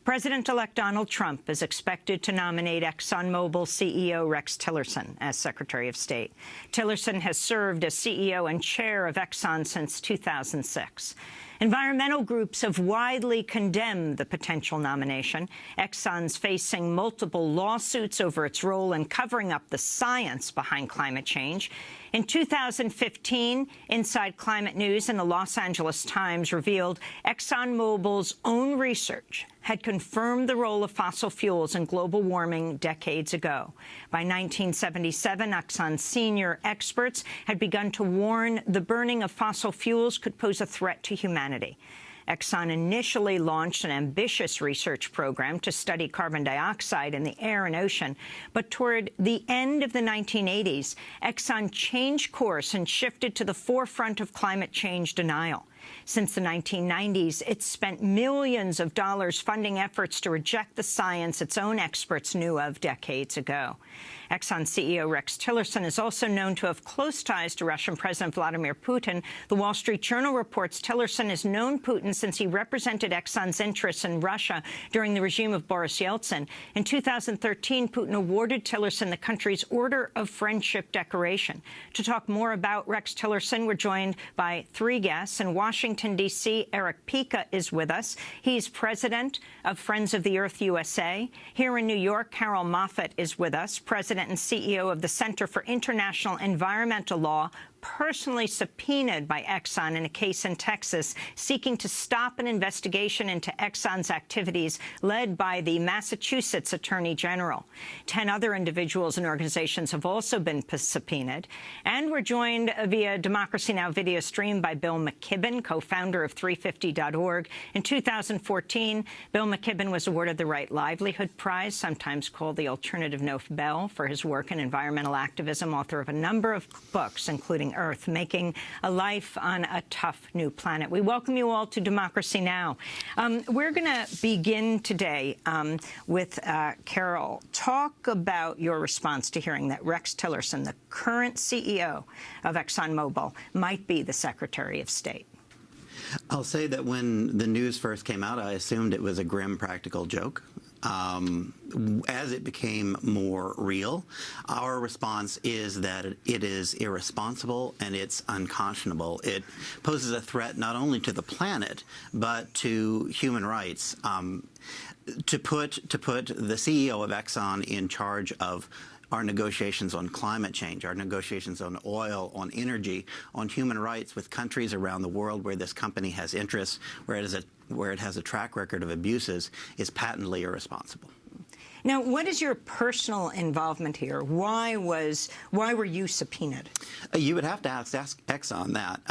President-elect Donald Trump is expected to nominate ExxonMobil CEO Rex Tillerson as Secretary of State. Tillerson has served as CEO and chair of Exxon since 2006. Environmental groups have widely condemned the potential nomination. Exxon's facing multiple lawsuits over its role in covering up the science behind climate change. In 2015, Inside Climate News and the Los Angeles Times revealed ExxonMobil's own research had confirmed the role of fossil fuels in global warming decades ago. By 1977, Exxon's senior experts had begun to warn the burning of fossil fuels could pose a threat to humanity. Exxon initially launched an ambitious research program to study carbon dioxide in the air and ocean, but toward the end of the 1980s, Exxon changed course and shifted to the forefront of climate change denial. Since the 1990s, it's spent millions of dollars funding efforts to reject the science its own experts knew of decades ago. Exxon CEO Rex Tillerson is also known to have close ties to Russian President Vladimir Putin. The Wall Street Journal reports Tillerson has known Putin since he represented Exxon's interests in Russia during the regime of Boris Yeltsin. In 2013, Putin awarded Tillerson the country's Order of Friendship decoration. To talk more about Rex Tillerson, we're joined by three guests. In Washington, D.C., Eric Pica is with us. He's president of Friends of the Earth USA. Here in New York, Carol Moffett is with us, president and CEO of the Center for International Environmental Law, personally subpoenaed by Exxon in a case in Texas seeking to stop an investigation into Exxon's activities led by the Massachusetts Attorney General. 10 other individuals and organizations have also been subpoenaed. And we're joined via Democracy Now! Video stream by Bill McKibben, co-founder of 350.org. In 2014, Bill McKibben was awarded the Right Livelihood Prize, sometimes called the Alternative Nobel, for his work in environmental activism, author of a number of books, including Earth, Making a Life on a Tough New Planet. We welcome you all to Democracy Now! We're going to begin today with Carol. Talk about your response to hearing that Rex Tillerson, the current CEO of ExxonMobil, might be the Secretary of State. I'll say that when the news first came out, I assumed it was a grim practical joke. As it became more real, our response is that it is irresponsible and it's unconscionable. It poses a threat not only to the planet, but to human rights. To put the CEO of Exxon in charge of our negotiations on climate change, our negotiations on oil, on energy, on human rights with countries around the world where this company has interests, where it has a track record of abuses, is patently irresponsible. Now, what is your personal involvement here? Why were you subpoenaed? You would have to ask Exxon that.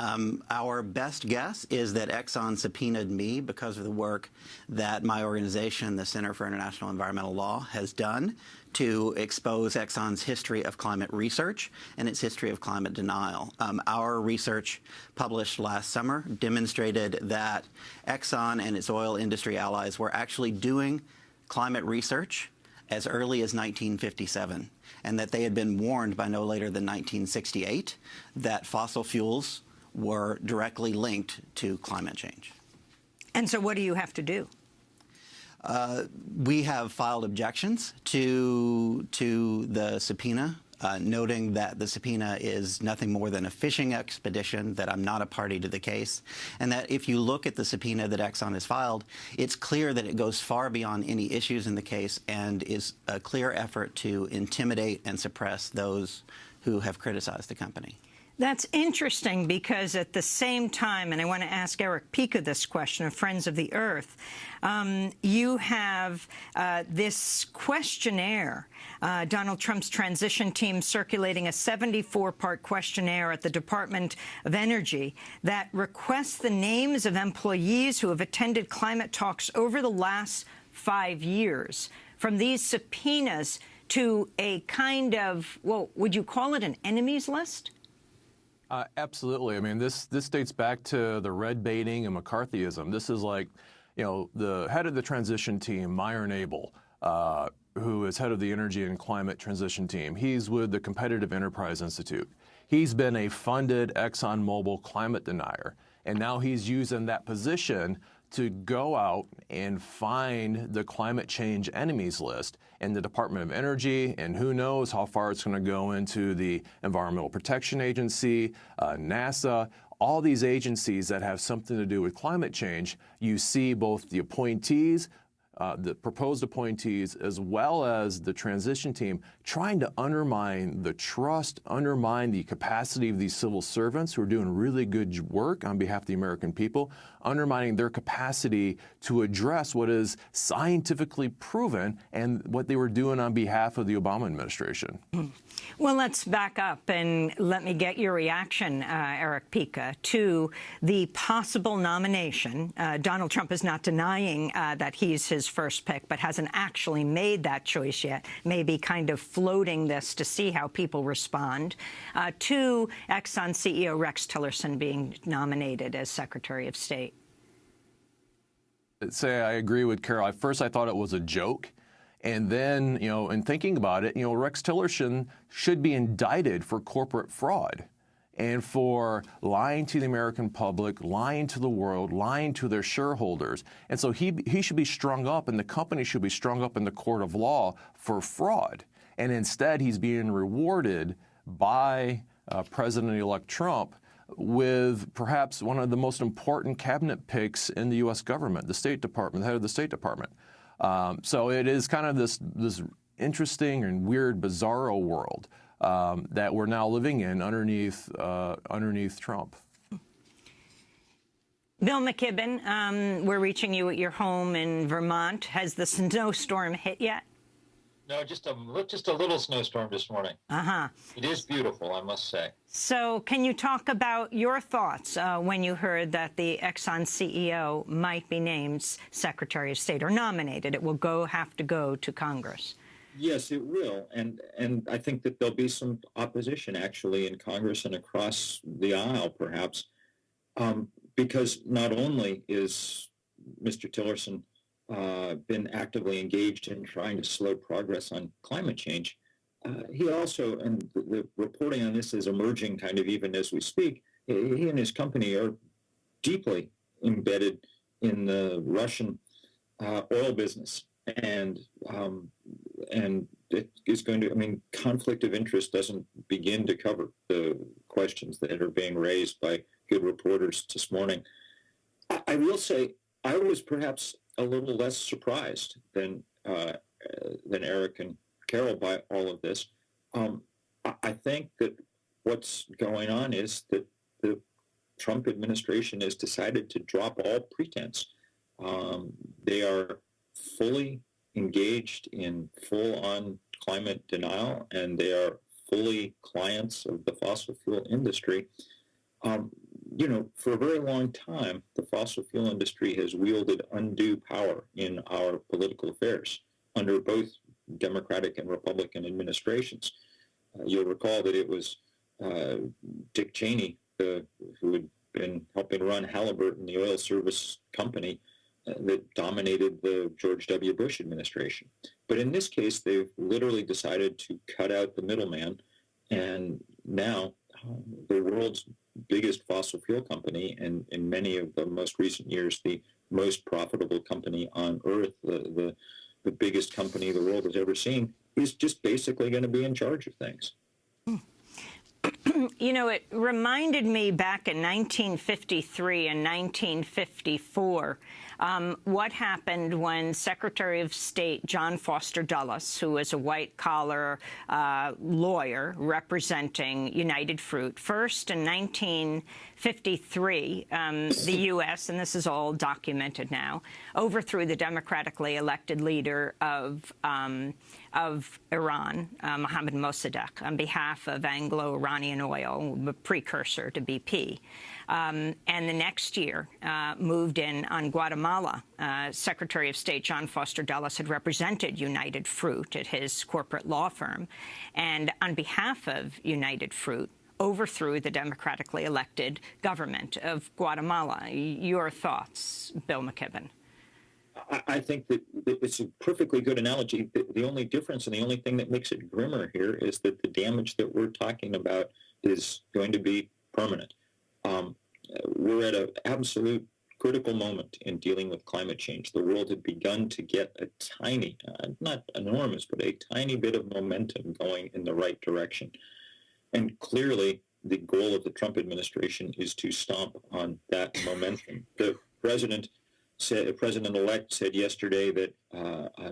Our best guess is that Exxon subpoenaed me because of the work that my organization, the Center for International Environmental Law, has done to expose Exxon's history of climate research and its history of climate denial. Our research published last summer demonstrated that Exxon and its oil industry allies were actually doing climate research as early as 1957, and that they had been warned by no later than 1968 that fossil fuels were directly linked to climate change. And so what do you have to do? We have filed objections to the subpoena, noting that the subpoena is nothing more than a fishing expedition, that I'm not a party to the case, and that if you look at the subpoena that Exxon has filed, it's clear that it goes far beyond any issues in the case and is a clear effort to intimidate and suppress those who have criticized the company. That's interesting because at the same time, and I want to ask Eric Pica this question of Friends of the Earth, you have this questionnaire, Donald Trump's transition team circulating a 74-part questionnaire at the Department of Energy that requests the names of employees who have attended climate talks over the last 5 years. From these subpoenas to a kind of, well, would you call it an enemies list? Absolutely. I mean, this dates back to the red baiting and McCarthyism. This is like, you know, the head of the transition team, Myron Abel, who is head of the Energy and Climate Transition Team. He's with the Competitive Enterprise Institute. He's been a funded ExxonMobil climate denier, and now he's using that position to go out and find the climate change enemies list in the Department of Energy, and who knows how far it's going to go into the Environmental Protection Agency, NASA, all these agencies that have something to do with climate change. You see both the appointees, the proposed appointees, as well as the transition team trying to undermine the trust, undermine the capacity of these civil servants who are doing really good work on behalf of the American people, undermining their capacity to address what is scientifically proven and what they were doing on behalf of the Obama administration. Well, let's back up and let me get your reaction, Eric Pica, to the possible nomination. Donald Trump is not denying that he's his first pick, but hasn't actually made that choice yet, maybe kind of floating this to see how people respond, to Exxon CEO Rex Tillerson being nominated as Secretary of State. Say I agree with Carol. At first I thought it was a joke. And then, in thinking about it, Rex Tillerson should be indicted for corporate fraud and for lying to the American public, lying to the world, lying to their shareholders. And so he should be strung up, and the company should be strung up in the court of law for fraud. And instead, he's being rewarded by President-elect Trump with perhaps one of the most important cabinet picks in the U.S. government, the State Department, the head of the State Department. So it is kind of this interesting and weird, bizarro world that we're now living in underneath Trump. Bill McKibben, we're reaching you at your home in Vermont. Has the snowstorm hit yet? No, just a little snowstorm this morning. It is beautiful, I must say. So can you talk about your thoughts when you heard that the Exxon CEO might be named Secretary of State or nominated? It will have to go to Congress. Yes, it will. And I think that there'll be some opposition, actually, in Congress and across the aisle, perhaps, because not only is Mr. Tillerson been actively engaged in trying to slow progress on climate change, he also, and the reporting on this is emerging kind of even as we speak, he and his company are deeply embedded in the Russian oil business. And it is going to, conflict of interest doesn't begin to cover the questions that are being raised by good reporters this morning. I will say I was perhaps a little less surprised than Eric and Carol by all of this. I think that what's going on is that the Trump administration has decided to drop all pretense. They are fully engaged in full-on climate denial, and they are fully clients of the fossil fuel industry. For a very long time, the fossil fuel industry has wielded undue power in our political affairs under both Democratic and Republican administrations. You'll recall that it was Dick Cheney, who had been helping run Halliburton, the oil service company, that dominated the George W. Bush administration. But in this case, they've literally decided to cut out the middleman, and now the world's biggest fossil fuel company, and in many of the most recent years, the most profitable company on earth, the biggest company the world has ever seen, is just basically going to be in charge of things. It reminded me back in 1953 and 1954 what happened when Secretary of State John Foster Dulles, who was a white-collar lawyer representing United Fruit, first in 1953, the U.S., and this is all documented now, overthrew the democratically elected leader of Iran, Mohammad Mossadegh, on behalf of Anglo-Iranian Oil, a precursor to BP. And the next year moved in on Guatemala. Secretary of State John Foster Dulles had represented United Fruit at his corporate law firm, and on behalf of United Fruit, overthrew the democratically elected government of Guatemala. Your thoughts, Bill McKibben? I think that it's a perfectly good analogy. The only difference and the only thing that makes it grimmer here is that the damage that we're talking about is going to be permanent. We're at an absolute critical moment in dealing with climate change. The world had begun to get a tiny, not enormous, but a tiny bit of momentum going in the right direction. And clearly, the goal of the Trump administration is to stomp on that momentum. The President-elect said yesterday that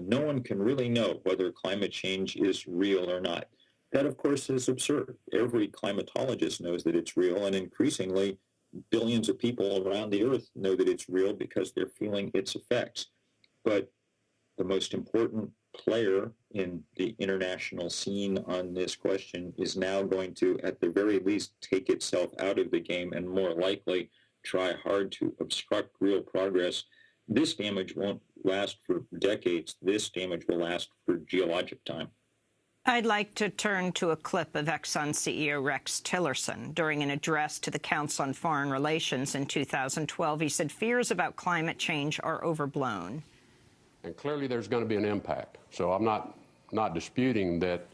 no one can really know whether climate change is real or not. That, of course, is absurd. Every climatologist knows that it's real, and increasingly, billions of people around the earth know that it's real because they're feeling its effects. But the most important player in the international scene on this question is now going to, at the very least, take itself out of the game and more likely try hard to obstruct real progress. This damage won't last for decades. This damage will last for geologic time. I'd like to turn to a clip of Exxon CEO Rex Tillerson. During an address to the Council on Foreign Relations in 2012, he said fears about climate change are overblown. And clearly there's going to be an impact. So I'm not disputing that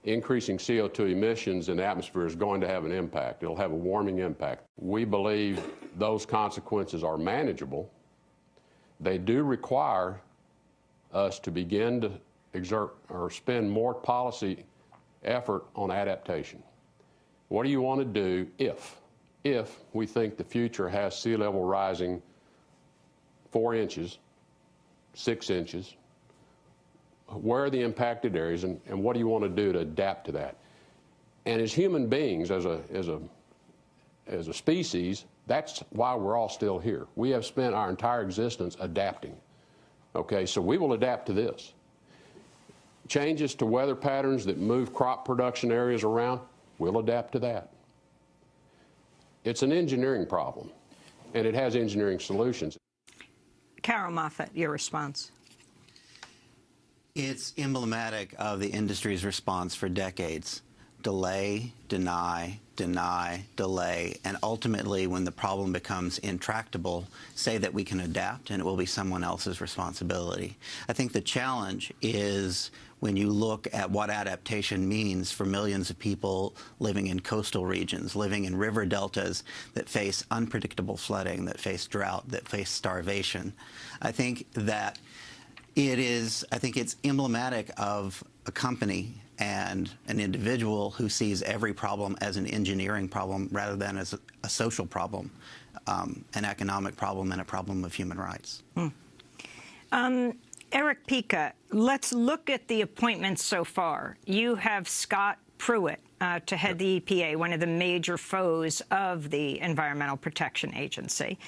increasing CO2 emissions in the atmosphere is going to have an impact. It'll have a warming impact. We believe those consequences are manageable. They do require us to begin to exert or spend more policy effort on adaptation. What do you want to do if we think the future has sea level rising 4 inches, 6 inches? Where are the impacted areas, and what do you want to do to adapt to that? And as human beings, as a species, that's why we're all still here. We have spent our entire existence adapting. Okay, so we will adapt to this. Changes to weather patterns that move crop production areas around, we'll adapt to that. It's an engineering problem, and it has engineering solutions. Carol Moffett, your response. It's emblematic of the industry's response for decades. Delay, deny, deny, delay, and ultimately, when the problem becomes intractable, say that we can adapt and it will be someone else's responsibility. I think the challenge is when you look at what adaptation means for millions of people living in coastal regions, living in river deltas that face unpredictable flooding, that face drought, that face starvation. I think it's emblematic of a company and an individual who sees every problem as an engineering problem rather than as a social problem, an economic problem, and a problem of human rights. Eric Pica, let's look at the appointments so far. You have Scott Pruitt to head the EPA, one of the major foes of the Environmental Protection Agency.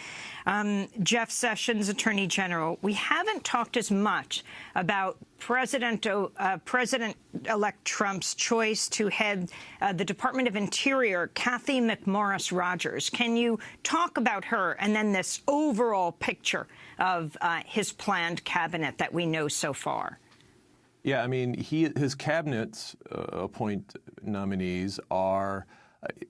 Jeff Sessions, Attorney General. We haven't talked as much about President-elect Trump's choice to head the Department of Interior, Kathy McMorris Rodgers. Can you talk about her and then this overall picture of his planned cabinet that we know so far? Yeah, I mean, his cabinet's nominees are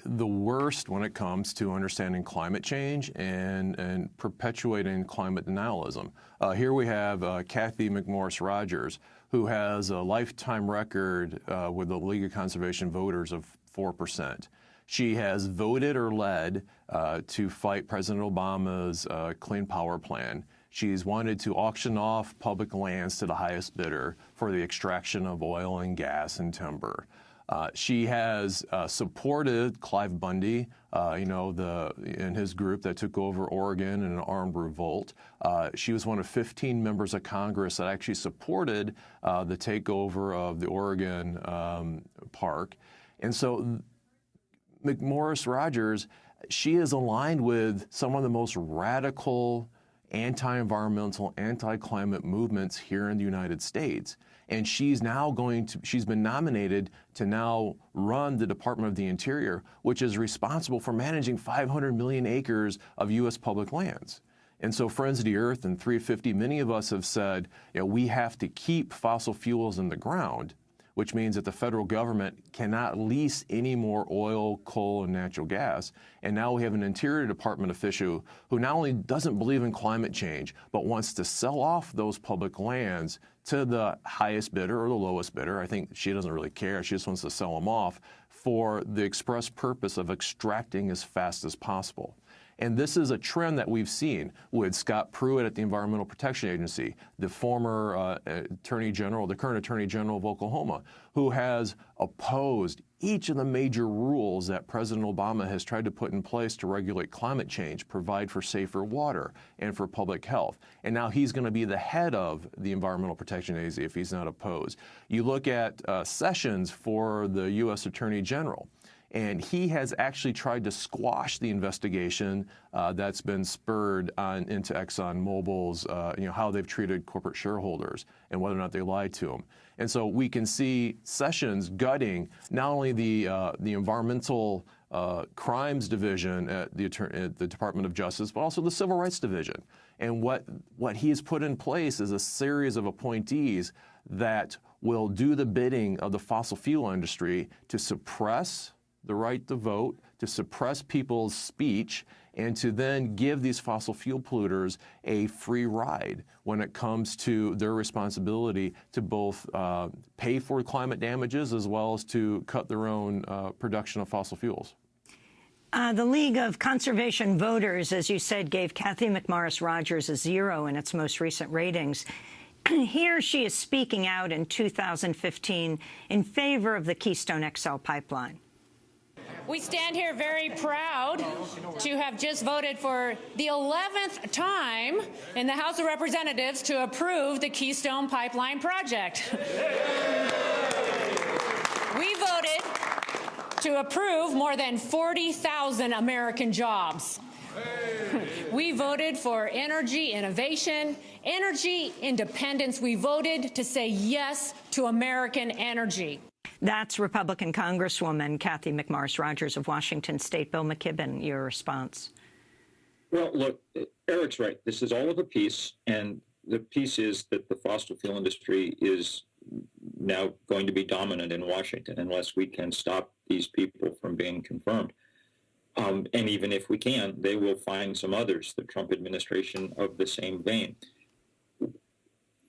the worst when it comes to understanding climate change and perpetuating climate denialism. Here we have Kathy McMorris Rodgers, who has a lifetime record with the League of Conservation Voters of 4%. She has voted or led to fight President Obama's Clean Power Plan. She's wanted to auction off public lands to the highest bidder for the extraction of oil and gas and timber. She has supported Clive Bundy, in his group that took over Oregon in an armed revolt. She was one of 15 members of Congress that actually supported the takeover of the Oregon park. And so McMorris Rodgers, she is aligned with some of the most radical anti-environmental, anti-climate movements here in the United States. And she's been nominated to now run the Department of the Interior, which is responsible for managing 500 million acres of U.S. public lands. And so Friends of the Earth and 350, many of us have said, we have to keep fossil fuels in the ground, which means that the federal government cannot lease any more oil, coal, and natural gas. And now we have an Interior Department official who not only doesn't believe in climate change, but wants to sell off those public lands to the highest bidder or the lowest bidder. I think she doesn't really care. She just wants to sell them off for the express purpose of extracting as fast as possible. And this is a trend that we've seen with Scott Pruitt at the Environmental Protection Agency, the former Attorney General, the current Attorney General of Oklahoma, who has opposed each of the major rules that President Obama has tried to put in place to regulate climate change, provide for safer water, and for public health. And now he's going to be the head of the Environmental Protection Agency if he's not opposed. You look at Sessions for the U.S. Attorney General, and he has actually tried to squash the investigation that's been spurred into ExxonMobil's, how they've treated corporate shareholders and whether or not they lied to them. And so we can see Sessions gutting not only the environmental crimes division at the Department of Justice, but also the Civil Rights Division. And what he has put in place is a series of appointees that will do the bidding of the fossil fuel industry to suppress the right to vote, to suppress people's speech, and to then give these fossil fuel polluters a free ride when it comes to their responsibility to both pay for climate damages as well as to cut their own production of fossil fuels. The League of Conservation Voters, as you said, gave Cathy McMorris Rodgers a 0 in its most recent ratings. Here she is speaking out in 2015 in favor of the Keystone XL pipeline. We stand here very proud to have just voted for the 11th time in the House of Representatives to approve the Keystone Pipeline project. We voted to approve more than 40,000 American jobs. We voted for energy innovation, energy independence. We voted to say yes to American energy. That's Republican Congresswoman Cathy McMorris Rodgers of Washington State. Bill McKibben, your response. Well, look, Eric's right. This is all of a piece, and the piece is that the fossil fuel industry is now going to be dominant in Washington unless we can stop these people from being confirmed. And even if we can, they will find some others, the Trump administration of the same vein.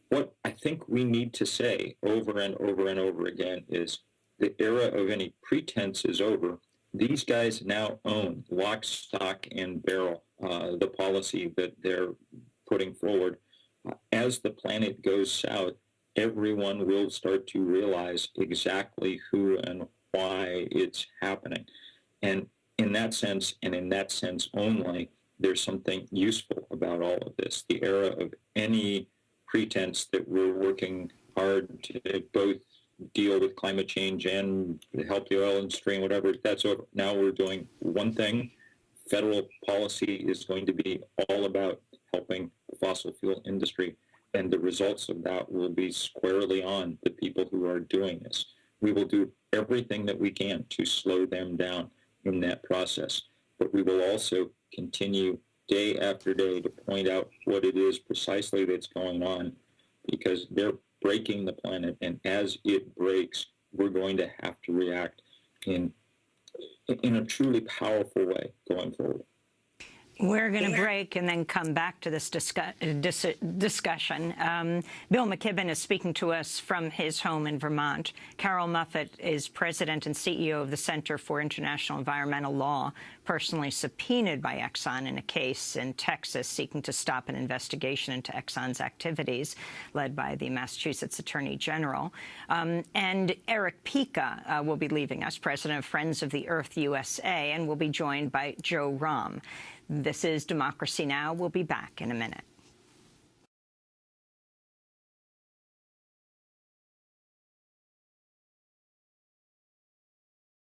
What I think we need to say over and over and over again is the era of any pretense is over. These guys now own lock, stock, and barrel the policy that they're putting forward. As the planet goes south, everyone will start to realize exactly who and why it's happening. And in that sense, and in that sense only, there's something useful about all of this. The era of any pretense that we're working hard to both deal with climate change and help the oil industry and whatever, that's over. Now we're doing one thing. Federal policy is going to be all about helping the fossil fuel industry, and the results of that will be squarely on the people who are doing this. We will do everything that we can to slow them down in that process, but we will also continue day after day to point out what it is precisely that's going on, because they're breaking the planet, and as it breaks, we're going to have to react in a truly powerful way going forward. We're going to break and then come back to this discussion. Bill McKibben is speaking to us from his home in Vermont. Carol Muffett is president and CEO of the Center for International Environmental Law, personally subpoenaed by Exxon in a case in Texas seeking to stop an investigation into Exxon's activities, led by the Massachusetts Attorney General. And Eric Pica will be leaving us, president of Friends of the Earth USA, and will be joined by Joe Rahm. This is Democracy Now! We'll be back in a minute.